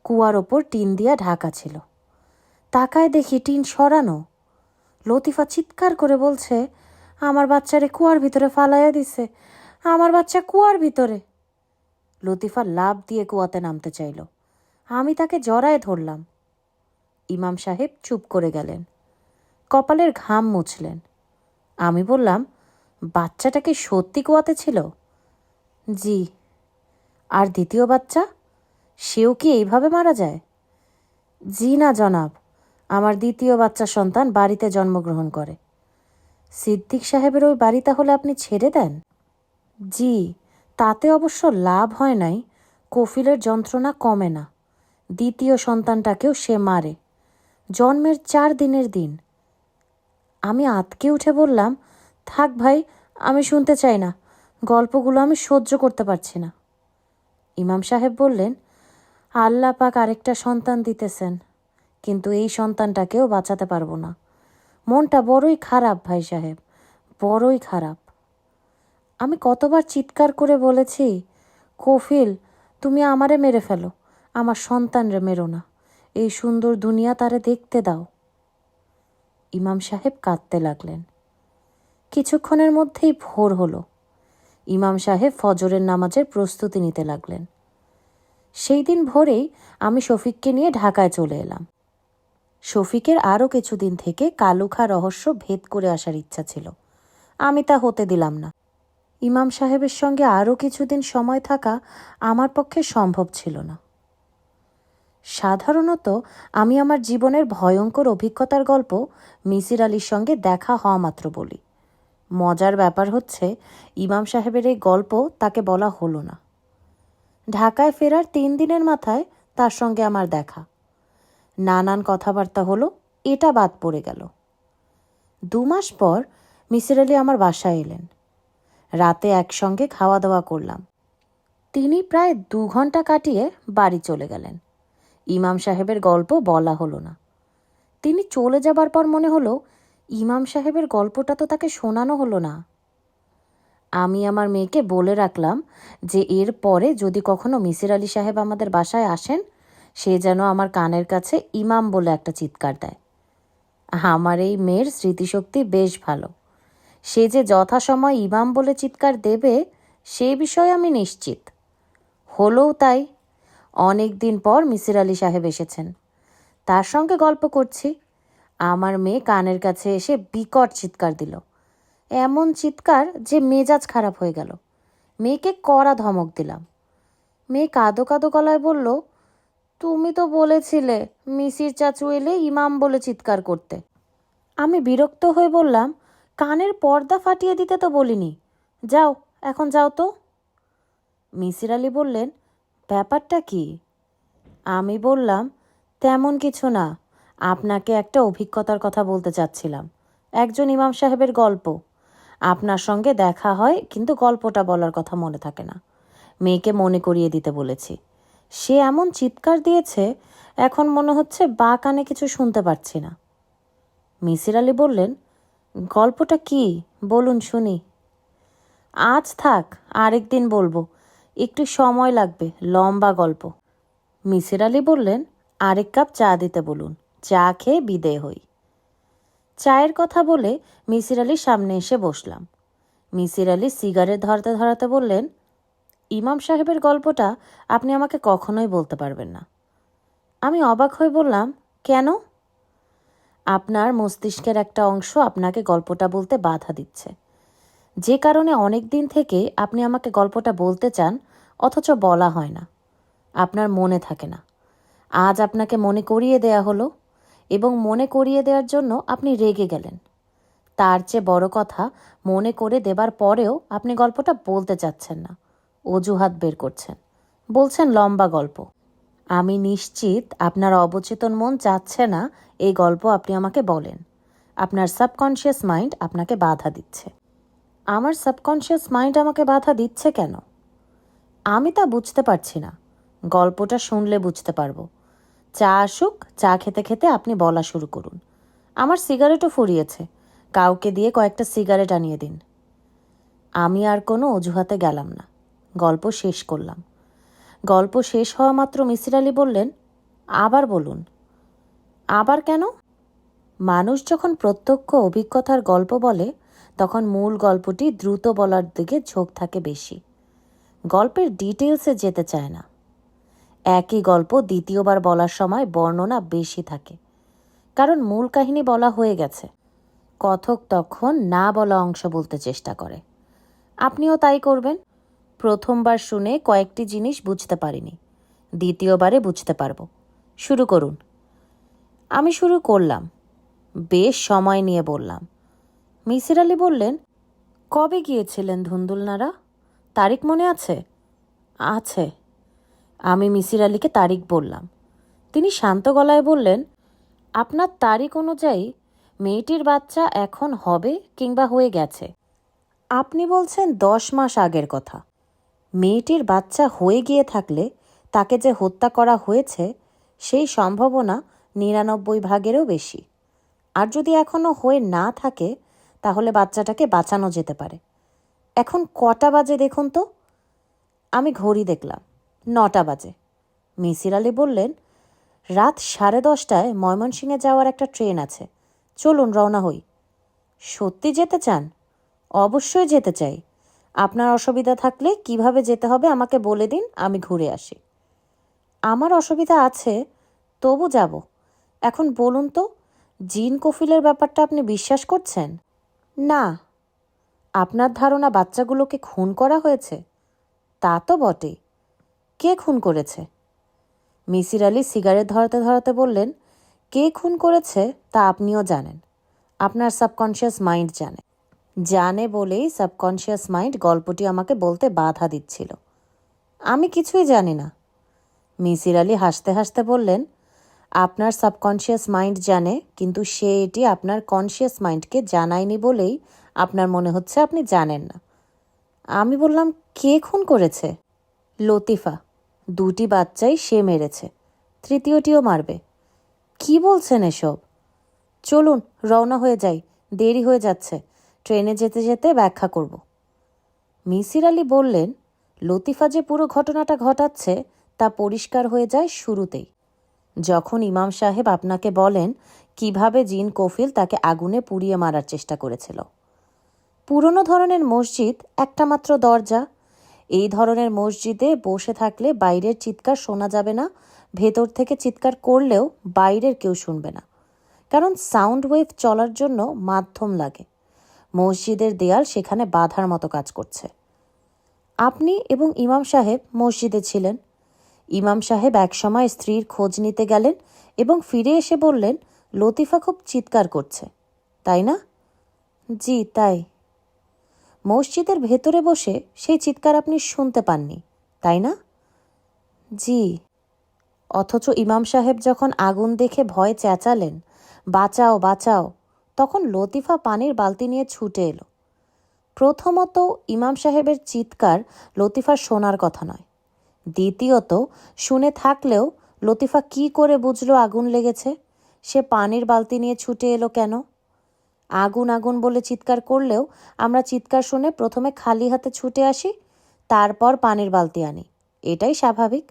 কুয়ার ওপর টিন দিয়া ঢাকা ছিল। তাকায় দেখি টিন সরানো। লতিফা চিৎকার করে বলছে, আমার বাচ্চারে কুয়ার ভিতরে ফালাইয়া দিছে, আমার বাচ্চা কুয়ার ভিতরে। লতিফা লাফ দিয়ে কুয়াতে নামতে চাইল। আমি তাকে জড়ায় ধরলাম। ইমাম সাহেব চুপ করে গেলেন, কপালের ঘাম মুছলেন। আমি বললাম, বাচ্চাটা কি সত্যি কুয়াতে ছিল? জি। আর দ্বিতীয় বাচ্চা, সেও কি এইভাবে মারা যায়? জি না জনাব, আমার দ্বিতীয় বাচ্চা সন্তান বাড়িতে জন্মগ্রহণ করে। সিদ্দিক সাহেবের ওই বাড়ি তাহলে আপনি ছেড়ে দেন? জি, তাতে অবশ্য লাভ হয় নাই, কফিলের যন্ত্রণা কমে না। দ্বিতীয় সন্তানটাকেও সে মারে, জন্মের 4 দিনের দিন। আমি আঁতকে উঠে বললাম, থাক ভাই, আমি শুনতে চাই না, গল্পগুলো আমি সহ্য করতে পারছি না। ইমাম সাহেব বললেন, আল্লাহ পাক আরেকটা সন্তান দিতেছেন, কিন্তু এই সন্তানটাকেও বাঁচাতে পারবো না। মনটা বড়ই খারাপ ভাই সাহেব, বড়ই খারাপ। আমি কতবার চিৎকার করে বলেছি, কফিল তুমি আমারে মেরে ফেলো, আমার সন্তানরে মেরো না, এই সুন্দর দুনিয়া তারে দেখতে দাও। ইমাম সাহেব কাঁদতে লাগলেন। কিছুক্ষণের মধ্যেই ভোর হলো। ইমাম সাহেব ফজরের নামাজের প্রস্তুতি নিতে লাগলেন। সেই দিন ভোরেই আমি শফিককে নিয়ে ঢাকায় চলে এলাম। শফিকের আরও কিছুদিন থেকে কালুখা রহস্য ভেদ করে আসার ইচ্ছা ছিল, আমি তা হতে দিলাম না। ইমাম সাহেবের সঙ্গে আরও কিছুদিন সময় থাকা আমার পক্ষে সম্ভব ছিল না। সাধারণত আমি আমার জীবনের ভয়ঙ্কর অভিজ্ঞতার গল্প মিসির আলীর সঙ্গে দেখা হওয়া মাত্র বলি। মজার ব্যাপার হচ্ছে, ইমাম সাহেবের এই গল্প তাকে বলা হলো না। ঢাকায় ফেরার 3 দিনের মাথায় তার সঙ্গে আমার দেখা। নানান কথাবার্তা হলো, এটা বাদ পড়ে গেল। 2 মাস পর মিসির আলী আমার বাসায় এলেন। রাতে একসঙ্গে খাওয়া দাওয়া করলাম। তিনি প্রায় 2 ঘন্টা কাটিয়ে বাড়ি চলে গেলেন। ইমাম সাহেবের গল্প বলা হলো না। তিনি চলে যাবার পর মনে হলো, ইমাম সাহেবের গল্পটা তো তাকে শোনানো হলো না। আমি আমার মেয়েকে বলে রাখলাম যে এর পরে যদি কখনো মিসির আলী সাহেব আমাদের বাসায় আসেন, সে যেন আমার কানের কাছে ইমাম বলে একটা চিৎকার দেয়। আমার এই মেয়ের স্মৃতিশক্তি বেশ ভালো, সে যে যথাসময় ইমাম বলে চিৎকার দেবে সে বিষয়ে আমি নিশ্চিত। হলোও তাই। অনেক দিন পর মিসির আলি সাহেব এসেছেন, তার সঙ্গে গল্প করছি। আমার মেয়ে কানের কাছে এসে বিকট চিৎকার দিল, এমন চিৎকার যে মেজাজ খারাপ হয়ে গেল। মেয়েকে কড়া ধমক দিলাম। মেয়ে কাঁদো কাঁদো গলায় বলল, তুমি তো বলেছিলে মিসির চাচু এলে ইমাম বলে চিৎকার করতে। আমি বিরক্ত হয়ে বললাম, কানের পর্দা ফাটিয়ে দিতে তো বলিনি, যাও এখন যাও তো। মিসির আলি বললেন, ব্যাপারটা কি? আমি বললাম, তেমন কিছু না, আপনাকে একটা অভিজ্ঞতার কথা বলতে চাচ্ছিলাম। একজন ইমাম সাহেবের গল্প। আপনার সঙ্গে দেখা হয়, কিন্তু গল্পটা বলার কথা মনে থাকে না। মেয়েকে মনে করিয়ে দিতে বলেছি। সে এমন চিৎকার দিয়েছে, এখন মনে হচ্ছে বা কানে কিছু শুনতে পাচ্ছি না। মিসির আলি বললেন, গল্পটা কি বলুন শুনি। আজ থাক, আরেকদিন বলবো, একটু সময় লাগবে, লম্বা গল্প। মিসির আলি বললেন, আরেক কাপ চা দিতে বলুন, চা খেয়ে বিদেয় হই। চায়ের কথা বলে মিসির আলির সামনে এসে বসলাম। মিসির আলি সিগারেট ধরাতে ধরাতে বললেন, ইমাম সাহেবের গল্পটা আপনি আমাকে কখনোই বলতে পারবেন না। আমি অবাক হয়ে বললাম, কেন? আপনার মস্তিষ্কের একটা অংশ আপনাকে গল্পটা বলতে বাধা দিচ্ছে, যে কারণে অনেক দিন থেকে আপনি আমাকে গল্পটা বলতে চান, অথচ বলা হয় না, আপনার মনে থাকে না। আজ আপনাকে মনে করিয়ে দেয়া হলো, এবং মনে করিয়ে দেওয়ার জন্য আপনি রেগে গেলেন। তার চেয়ে বড় কথা, মনে করে দেবার পরেও আপনি গল্পটা বলতে চাচ্ছেন না, অজুহাত বের করছেন, বলছেন লম্বা গল্প। আমি নিশ্চিত আপনার অবচেতন মন চাচ্ছে না এই গল্প আপনি আমাকে বলেন। আপনার সাবকনশিয়াস মাইন্ড আপনাকে বাধা দিচ্ছে। আমার সাবকনশিয়াস মাইন্ড আমাকে বাধা দিচ্ছে কেন? আমি তা বুঝতে পারছি না। গল্পটা শুনলে বুঝতে পারবো। চা আসুক, চা খেতে খেতে আপনি বলা শুরু করুন। আমার সিগারেটও ফুরিয়েছে, কাউকে দিয়ে কয়েকটা সিগারেট আনিয়ে দিন। আমি আর কোনো অজুহাতে গেলাম না, গল্প শেষ করলাম। গল্প শেষ হওয়া মাত্র মিসির আলি বললেন, আবার বলুন। আবার কেন? মানুষ যখন প্রত্যক্ষ অভিজ্ঞতার গল্প বলে, তখন মূল গল্পটি দ্রুত বলার দিকে ঝোঁক থাকে বেশি। গল্পের ডিটেলসে যেতে চায় না। একই গল্প দ্বিতীয়বার বলার সময় বর্ণনা বেশি থাকে, কারণ মূল কাহিনী বলা হয়ে গেছে। কথক তখন না বলা অংশ বলতে চেষ্টা করে। আপনিও তাই করবেন। প্রথমবার শুনে কয়েকটি জিনিস বুঝতে পারিনি, দ্বিতীয়বারে বুঝতে পারবো। শুরু করুন। আমি শুরু করলাম, বেশ সময় নিয়ে বললাম। মিসির আলি বললেন, কবে গিয়েছিলেন ধুন্দুলনাড়া? তারিখ মনে আছে? আছে। আমি মিসির আলিকে তারিখ বললাম। তিনি শান্ত গলায় বললেন, আপনার তারিখ অনুযায়ী মেয়েটির বাচ্চা এখন হবে কিংবা হয়ে গেছে। আপনি বলছেন 10 মাস আগের কথা। মেয়েটির বাচ্চা হয়ে গিয়ে থাকলে তাকে যে হত্যা করা হয়েছে সেই সম্ভাবনা 99 ভাগেরও বেশি। আর যদি এখনও হয়ে না থাকে, তাহলে বাচ্চাটাকে বাঁচানো যেতে পারে। এখন কটা বাজে দেখুন তো। আমি ঘড়ি দেখলাম, 9টা বাজে। মিসির আলি বললেন, রাত 10:30টায় ময়মনসিংহে যাওয়ার একটা ট্রেন আছে, চলুন রওনা হই। সত্যি যেতে চান? অবশ্যই যেতে চাই। আপনার অসুবিধা থাকলে কিভাবে যেতে হবে আমাকে বলে দিন, আমি ঘুরে আসি। আমার অসুবিধা আছে, তবু যাব। এখন বলুন তো, জিন কফিলের ব্যাপারটা আপনি বিশ্বাস করছেন? না। আপনার ধারণা বাচ্চাগুলোকে খুন করা হয়েছে? তা তো বটেই। কে খুন করেছে? মিসির আলি সিগারেট ধরাতে ধরাতে বললেন, কে খুন করেছে তা আপনিও জানেন, আপনার সাবকনশিয়াস মাইন্ড জানে। জানে বলেই সাবকনশিয়াস মাইন্ড গল্পটি আমাকে বলতে বাধা দিচ্ছিল। আমি কিছুই জানি না। মিসির আলি হাসতে হাসতে বললেন, আপনার সাবকনশিয়াস মাইন্ড জানে, কিন্তু সে এটি আপনার কনশিয়াস মাইন্ডকে জানায়নি বলেই আপনার মনে হচ্ছে আপনি জানেন না। আমি বললাম, কে খুন করেছে? লতিফা। 2টি বাচ্চাই সে মেরেছে, তৃতীয়টিও মারবে। কি বলছেন এসব? চলুন রওনা হয়ে যাই, দেরি হয়ে যাচ্ছে, ট্রেনে যেতে যেতে ব্যাখ্যা করব। মিসির আলি বললেন, লতিফা যে পুরো ঘটনাটা ঘটাচ্ছে তা পরিষ্কার হয়ে যায় শুরুতেই, যখন ইমাম সাহেব আপনাকে বলেন কিভাবে জিন কফিল তাকে আগুনে পুড়িয়ে মারার চেষ্টা করেছিল। পুরনো ধরনের মসজিদ, একটা মাত্র দরজা, এই ধরনের মসজিদে বসে থাকলে বাইরের চিৎকার শোনা যাবে না, ভেতর থেকে চিৎকার করলেও বাইরের কেউ শুনবে না, কারণ সাউন্ড ওয়েভ চলার জন্য মাধ্যম লাগে। মসজিদের দেয়াল সেখানে বাধার মতো কাজ করছে। আপনি এবং ইমাম সাহেব মসজিদে ছিলেন। ইমাম সাহেব একসময় স্ত্রীর খোঁজ নিতে গেলেন এবং ফিরে এসে বললেন, লতিফা খুব চিৎকার করছে, তাই না? জি, তাই। মসজিদের ভেতরে বসে সেই চিৎকার আপনি শুনতে পাননি, তাই না? জি। অথচ ইমাম সাহেব যখন আগুন দেখে ভয়ে চেঁচালেন, বাঁচাও বাঁচাও, তখন লতিফা পানির বালতি নিয়ে ছুটে এলো। প্রথমত, ইমাম সাহেবের চিৎকার লতিফার শোনার কথা নয়। দ্বিতীয়ত, শুনে থাকলেও লতিফা কি করে বুঝলো আগুন লেগেছে? সে পানির বালতি নিয়ে ছুটে এলো কেন? আগুন আগুন বলে চিৎকার করলেও আমরা চিৎকার শুনে প্রথমে খালি হাতে ছুটে আসি, তারপর পানির বালতি আনি। এটাই স্বাভাবিক।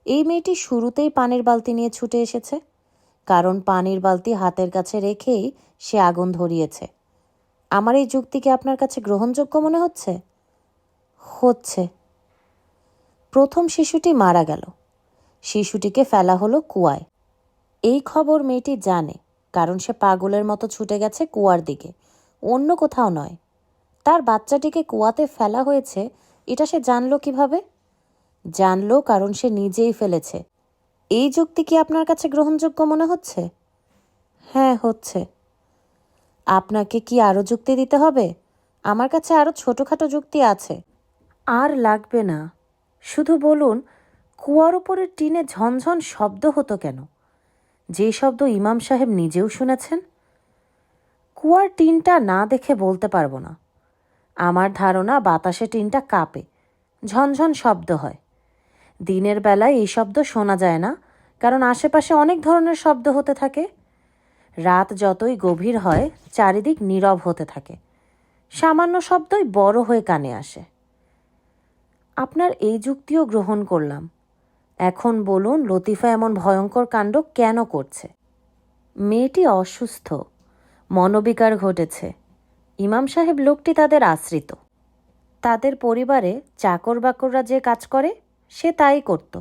এই মেয়েটি শুরুতেই পানির বালতি নিয়ে ছুটে এসেছে, কারণ পানির বালতি হাতের কাছে রেখেই সে আগুন ধরিয়েছে। আমার এই যুক্তিকে আপনার কাছে গ্রহণযোগ্য মনে হচ্ছে? হচ্ছে। প্রথম শিশুটি মারা গেল। শিশুটিকে ফেলা হলো কুয়ায়। এই খবর মেয়েটি জানে, কারণ সে পাগলের মতো ছুটে গেছে কুয়ার দিকে, অন্য কোথাও নয়। তার বাচ্চাটিকে কুয়াতে ফেলা হয়েছে এটা সে জানলো কিভাবে? জানলো কারণ সে নিজেই ফেলেছে। এই যুক্তি কি আপনার কাছে গ্রহণযোগ্য মনে হচ্ছে? হ্যাঁ, হচ্ছে। আপনাকে কি আরও যুক্তি দিতে হবে? আমার কাছে আরও ছোটোখাটো যুক্তি আছে। আর লাগবে না, শুধু বলুন, কুয়ার উপরের টিনে ঝনঝন শব্দ হতো কেন, যে শব্দ ইমাম সাহেব নিজেও শুনেছেন? কুয়ার টিনটা না দেখে বলতে পারবো না। আমার ধারণা বাতাসে টিনটা কাঁপে, ঝনঝন শব্দ হয়। দিনের বেলায় এই শব্দ শোনা যায় না, কারণ আশেপাশে অনেক ধরনের শব্দ হতে থাকে। রাত যতই গভীর হয় চারিদিক নীরব হতে থাকে, সামান্য শব্দই বড় হয়ে কানে আসে। আপনার এই যুক্তিও গ্রহণ করলাম। এখন বলুন, লতিফা এমন ভয়ঙ্কর কাণ্ড কেন করছে? মেয়েটি অসুস্থ, মনোবিকার ঘটেছে। ইমাম সাহেব লোকটি তাদের আশ্রিত। তাদের পরিবারে চাকর বাকররা যে কাজ করে সে তাই করত।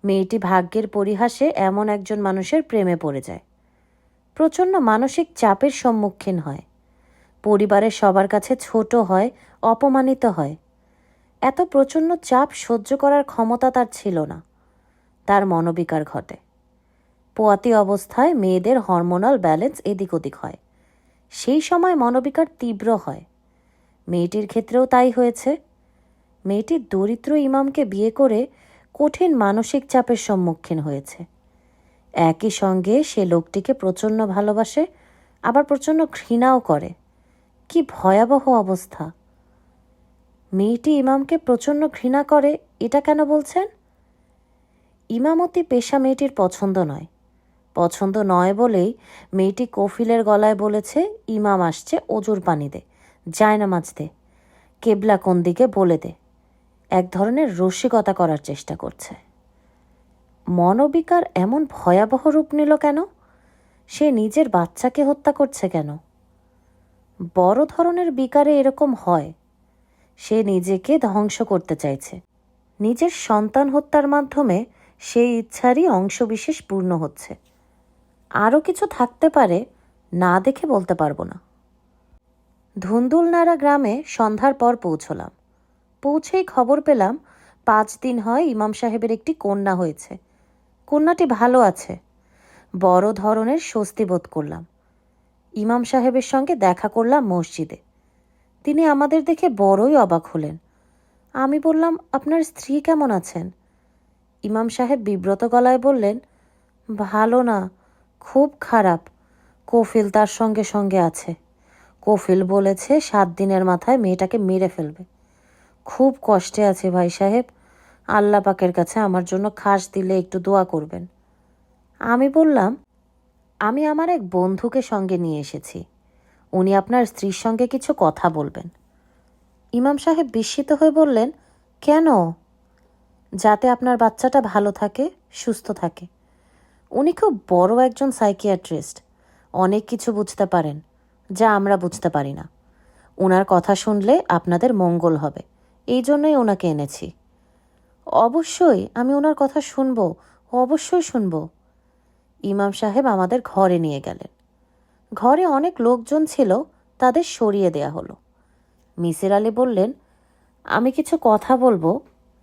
মেয়েটি ভাগ্যের পরিহাসে এমন একজন মানুষের প্রেমে পড়ে যায়। প্রচণ্ড মানসিক চাপের সম্মুখীন হয়, পরিবারের সবার কাছে ছোট হয়, অপমানিত হয়। এত প্রচণ্ড চাপ সহ্য করার ক্ষমতা তার ছিল না। তার মনোবিকার ঘটে। পোয়াতি অবস্থায় মেয়েদের হরমোনাল ব্যালেন্স এদিক ওদিক হয়, সেই সময় মনোবিকার তীব্র হয়। মেয়েটির ক্ষেত্রেও তাই হয়েছে। মেয়েটি দরিদ্র ইমামকে বিয়ে করে কঠিন মানসিক চাপের সম্মুখীন হয়েছে। একই সঙ্গে সে লোকটিকে প্রচণ্ড ভালোবাসে, আবার প্রচণ্ড ঘৃণাও করে। কি ভয়াবহ অবস্থা! মেয়েটি ইমামকে প্রচণ্ড ঘৃণা করে, এটা কেন বলছেন? ইমামতি পেশা মেয়েটির পছন্দ নয়। পছন্দ নয় বলেই মেয়েটি কফিলের গলায় বলেছে, ইমাম আসছে, অজুর পানি দে, জায়নামাজ দে, কেবলা কোন দিকে বলে দে। এক ধরনের রসিকতা করার চেষ্টা করছে। মনোবিকার এমন ভয়াবহ রূপ নিল কেন? সে নিজের বাচ্চাকে হত্যা করছে কেন? বড় ধরনের বিকারে এরকম হয়। সে নিজেকে ধ্বংস করতে চাইছে। নিজের সন্তান হত্যার মাধ্যমে সেই ইচ্ছারই অংশবিশেষ পূর্ণ হচ্ছে। আরও কিছু থাকতে পারে, না দেখে বলতে পারবো না। ধুন্দুলনাড়া গ্রামে সন্ধ্যার পর পৌঁছলাম। পৌঁছেই খবর পেলাম 5 দিন হয় ইমাম সাহেবের একটি কন্যা হয়েছে। কন্যাটি ভালো আছে। বড় ধরনের স্বস্তি বোধ করলাম। ইমাম সাহেবের সঙ্গে দেখা করলাম মসজিদে। তিনি আমাদের দেখে বড়ই অবাক হলেন। আমি বললাম, আপনার স্ত্রী কেমন আছেন? ইমাম সাহেব বিব্রত গলায় বললেন, ভালো না, খুব খারাপ। কফিল তার সঙ্গে সঙ্গে আছে। কফিল বলেছে 7 দিনের মাথায় মেয়েটাকে মেরে ফেলবে। খুব কষ্টে আছে ভাই সাহেব, আল্লাহ পাকের কাছে আমার জন্য খাস দিলে একটু দোয়া করবেন। আমি বললাম, আমি আমার এক বন্ধুকে সঙ্গে নিয়ে এসেছি, উনি আপনার স্ত্রীর সঙ্গে কিছু কথা বলবেন। ইমাম সাহেব বিস্মিত হয়ে বললেন, কেন? যাতে আপনার বাচ্চাটা ভালো থাকে, সুস্থ থাকে। উনি খুব বড় একজন সাইকিয়াট্রিস্ট, অনেক কিছু বুঝতে পারেন যা আমরা বুঝতে পারি না। ওনার কথা শুনলে আপনাদের মঙ্গল হবে, এই জন্যই ওনাকে এনেছি। অবশ্যই আমি ওনার কথা শুনব, অবশ্যই শুনব। ইমাম সাহেব আমাদের ঘরে নিয়ে গেলেন। ঘরে অনেক লোকজন ছিল, তাদের সরিয়ে দেয়া হলো। মিসির আলি বললেন, আমি কিছু কথা বলবো,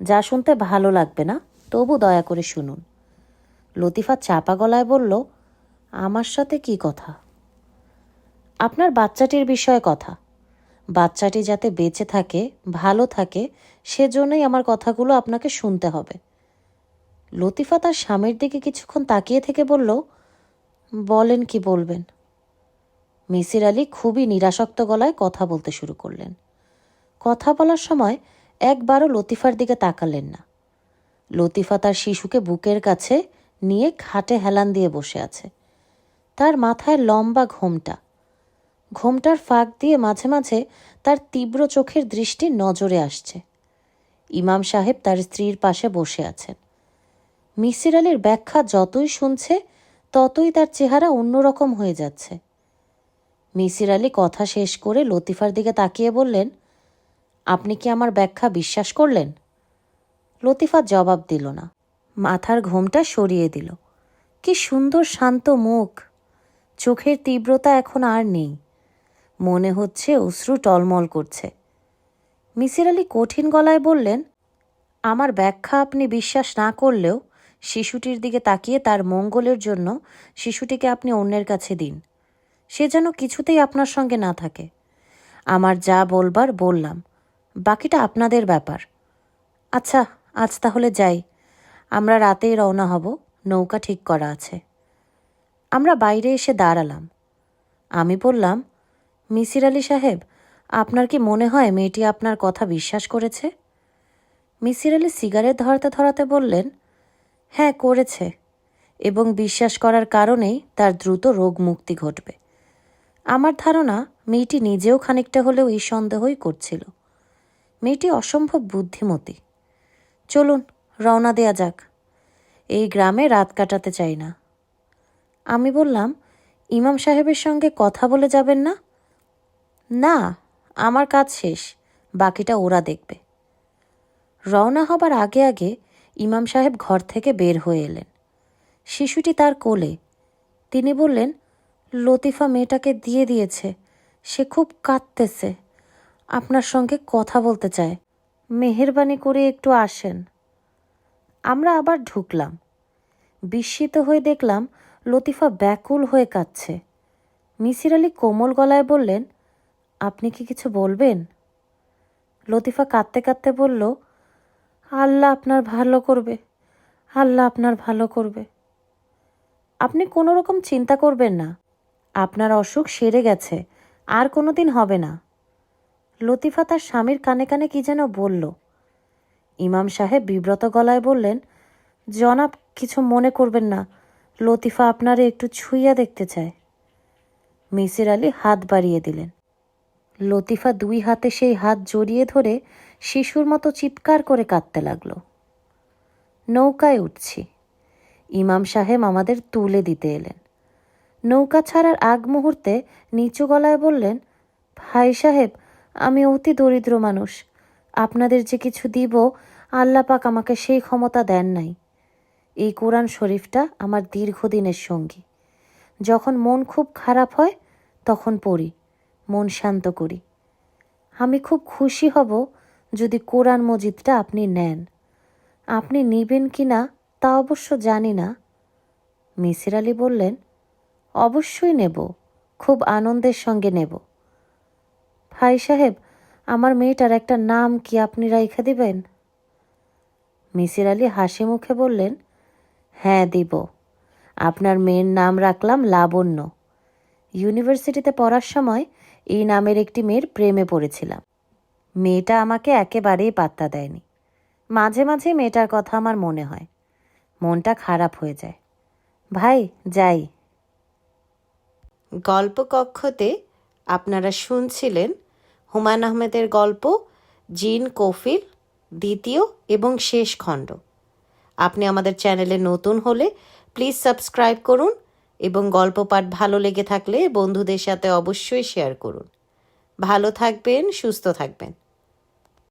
যা শুনতে ভালো লাগবে না, তবু দয়া করে শুনুন। লতিফা চাপা গলায় বলল, আমার সাথে কি কথা? আপনার বাচ্চাটির বিষয়ে কথা। বাচ্চাটি যাতে বেঁচে থাকে, ভালো থাকে, সেজন্যই আমার কথাগুলো আপনাকে শুনতে হবে। লতিফা তার স্বামীর দিকে কিছুক্ষণ তাকিয়ে থেকে বলল, বলেন কি বলবেন। মিসির আলি খুবই নিরাসক্ত গলায় কথা বলতে শুরু করলেন। কথা বলার সময় একবারও লতিফার দিকে তাকালেন না। লতিফা তার শিশুকে বুকের কাছে নিয়ে খাটে হেলান দিয়ে বসে আছে। তার মাথায় লম্বা ঘোমটা। ঘোমটার ফাঁক দিয়ে মাঝে মাঝে তার তীব্র চোখের দৃষ্টি নজরে আসছে। ইমাম সাহেব তার স্ত্রীর পাশে বসে আছেন। মিসির আলির ব্যাখ্যা যতই শুনছে, ততই তার চেহারা অন্যরকম হয়ে যাচ্ছে। মিসির আলি কথা শেষ করে লতিফার দিকে তাকিয়ে বললেন, আপনি কি আমার ব্যাখ্যা বিশ্বাস করলেন? লতিফা জবাব দিল না, মাথার ঘোমটা সরিয়ে দিল। কি সুন্দর শান্ত মুখ! চোখের তীব্রতা এখন আর নেই, মনে হচ্ছে অশ্রু টলমল করছে। মিসির আলি কঠিন গলায় বললেন, আমার ব্যাখ্যা আপনি বিশ্বাস না করলেও শিশুটির দিকে তাকিয়ে তার মঙ্গলের জন্য শিশুটিকে আপনি অন্যের কাছে দিন। সে যেন কিছুতেই আপনার সঙ্গে না থাকে। আমার যা বলবার বললাম, বাকিটা আপনাদের ব্যাপার। আচ্ছা, আজ তাহলে যাই। আমরা রাতেই রওনা হব, নৌকা ঠিক করা আছে। আমরা বাইরে এসে দাঁড়ালাম। আমি বললাম, মিসির আলি সাহেব, আপনার কি মনে হয় মেয়েটি আপনার কথা বিশ্বাস করেছে? মিসির আলি সিগারেট ধরাতে ধরাতে বললেন, হ্যাঁ করেছে, এবং বিশ্বাস করার কারণেই তার দ্রুত রোগ মুক্তি ঘটবে। আমার ধারণা মেয়েটি নিজেও খানিকটা হলেও এই সন্দেহই করছিল। মেয়েটি অসম্ভব বুদ্ধিমতী। চলুন রওনা দেয়া যাক। এই গ্রামে রাত কাটাতে চাই না। আমি বললাম, ইমাম সাহেবের সঙ্গে কথা বলে যাবেন না? না, আমার কাজ শেষ, বাকিটা ওরা দেখবে। রওনা হবার আগে আগে ইমাম সাহেব ঘর থেকে বের হয়ে এলেন। শিশুটি তার কোলে। তিনি বললেন, লতিফা মেয়েটাকে দিয়ে দিয়েছে, সে খুব কাঁদতেছে, আপনার সঙ্গে কথা বলতে চায়, মেহেরবানি করে একটু আসেন। আমরা আবার ঢুকলাম। বিস্মিত হয়ে দেখলাম লতিফা ব্যাকুল হয়ে কাঁদছে। মিসির আলি কোমল গলায় বললেন, আপনি কি কিছু বলবেন? লতিফা কাঁদতে কাঁদতে বলল, আল্লাহ আপনার ভালো করবে, আল্লাহ আপনার ভালো করবে। আপনি কোনো রকম চিন্তা করবেন না, আপনার অসুখ সেরে গেছে, আর কোনো দিন হবে না। লতিফা তার স্বামীর কানে কানে কি যেন বলল। ইমাম সাহেব বিব্রত গলায় বললেন, জনাব কিছু মনে করবেন না, লতিফা আপনারে একটু ছুঁইয়া দেখতে চায়। মিসির আলি হাত বাড়িয়ে দিলেন। লতিফা দুই হাতে সেই হাত জড়িয়ে ধরে শিশুর মতো চিৎকার করে কাঁদতে লাগল। নৌকায় উঠছি। ইমাম সাহেব আমাদের তুলে দিতে এলেন। নৌকা ছাড়ার আগ মুহূর্তে নিচু গলায় বললেন, ভাই সাহেব, আমি অতি দরিদ্র মানুষ, আপনাদের যে কিছু দিব আল্লাহ পাক আমাকে সেই ক্ষমতা দেন নাই। এই কোরআন শরীফটা আমার দীর্ঘদিনের সঙ্গী। যখন মন খুব খারাপ হয় তখন পড়ি, মন শান্ত করি। আমি খুব খুশি হব যদি কোরআন মজিদটা আপনি নেন। আপনি নেবেন কি না তা অবশ্য জানি না। মিসির আলি বললেন, অবশ্যই নেব, খুব আনন্দের সঙ্গে নেব। ভাই সাহেব, আমার মেয়েটার একটা নাম কি আপনি রাইখা দিবেন? মিসির আলি হাসি মুখে বললেন, হ্যাঁ দিব। আপনার মেয়ের নাম রাখলাম লাবণ্য। ইউনিভার্সিটিতে পড়ার সময় এই নামের একটি মেয়ের প্রেমে পড়েছিলাম। মেয়েটা আমাকে একেবারেই পাত্তা দেয়নি। মাঝে মাঝে মেয়েটার কথা আমার মনে হয়, মনটা খারাপ হয়ে যায়। ভাই যাই। গল্প কক্ষতে আপনারা শুনছিলেন হুমায়ুন আহমেদের গল্প জিন কফিল দ্বিতীয় এবং শেষ খণ্ড। আপনি আমাদের চ্যানেলে নতুন হলে প্লিজ সাবস্ক্রাইব করুন এবং গল্প পাঠ ভালো লেগে থাকলে বন্ধুদের সাথে অবশ্যই শেয়ার করুন। ভালো থাকবেন, সুস্থ থাকবেন।